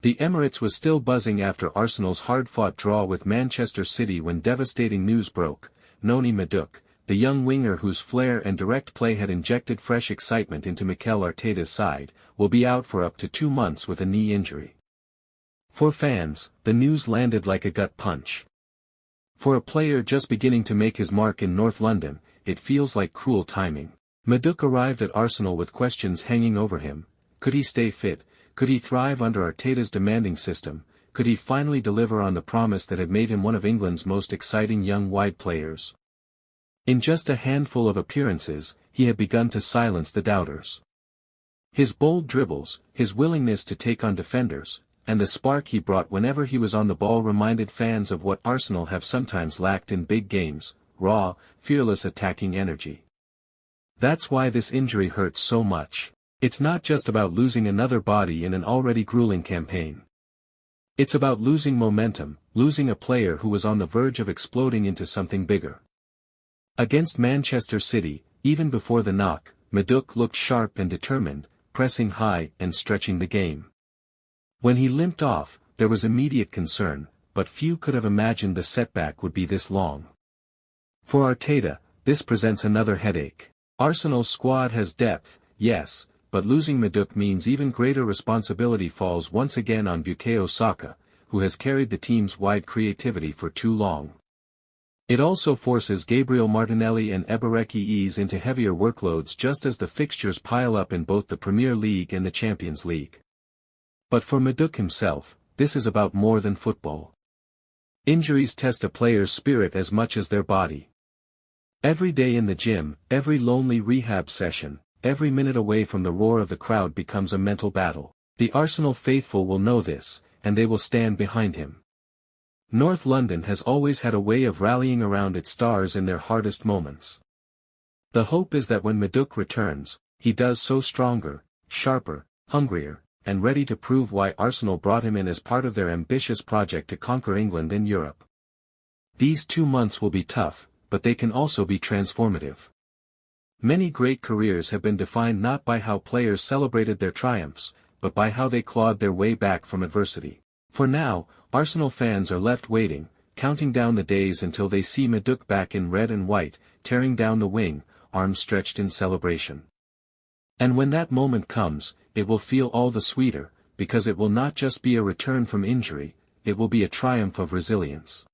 The Emirates was still buzzing after Arsenal's hard-fought draw with Manchester City when devastating news broke. Noni Madueke, the young winger whose flair and direct play had injected fresh excitement into Mikel Arteta's side, will be out for up to 2 months with a knee injury. For fans, the news landed like a gut punch. For a player just beginning to make his mark in North London, it feels like cruel timing. Madueke arrived at Arsenal with questions hanging over him. Could he stay fit? Could he thrive under Arteta's demanding system? Could he finally deliver on the promise that had made him one of England's most exciting young wide players? In just a handful of appearances, he had begun to silence the doubters. His bold dribbles, his willingness to take on defenders, and the spark he brought whenever he was on the ball reminded fans of what Arsenal have sometimes lacked in big games: raw, fearless attacking energy. That's why this injury hurts so much. It's not just about losing another body in an already grueling campaign. It's about losing momentum, losing a player who was on the verge of exploding into something bigger. Against Manchester City, even before the knock, Madueke looked sharp and determined, pressing high and stretching the game. When he limped off, there was immediate concern, but few could have imagined the setback would be this long. For Arteta, this presents another headache. Arsenal's squad has depth, yes, but losing Madueke means even greater responsibility falls once again on Bukayo Saka, who has carried the team's wide creativity for too long. It also forces Gabriel Martinelli and Eberechi into heavier workloads just as the fixtures pile up in both the Premier League and the Champions League. But for Madueke himself, this is about more than football. Injuries test a player's spirit as much as their body. Every day in the gym, every lonely rehab session, every minute away from the roar of the crowd becomes a mental battle. The Arsenal faithful will know this, and they will stand behind him. North London has always had a way of rallying around its stars in their hardest moments. The hope is that when Madueke returns, he does so stronger, sharper, hungrier, and ready to prove why Arsenal brought him in as part of their ambitious project to conquer England and Europe. These 2 months will be tough, but they can also be transformative. Many great careers have been defined not by how players celebrated their triumphs, but by how they clawed their way back from adversity. For now, Arsenal fans are left waiting, counting down the days until they see Madueke back in red and white, tearing down the wing, arms stretched in celebration. And when that moment comes, it will feel all the sweeter, because it will not just be a return from injury, it will be a triumph of resilience.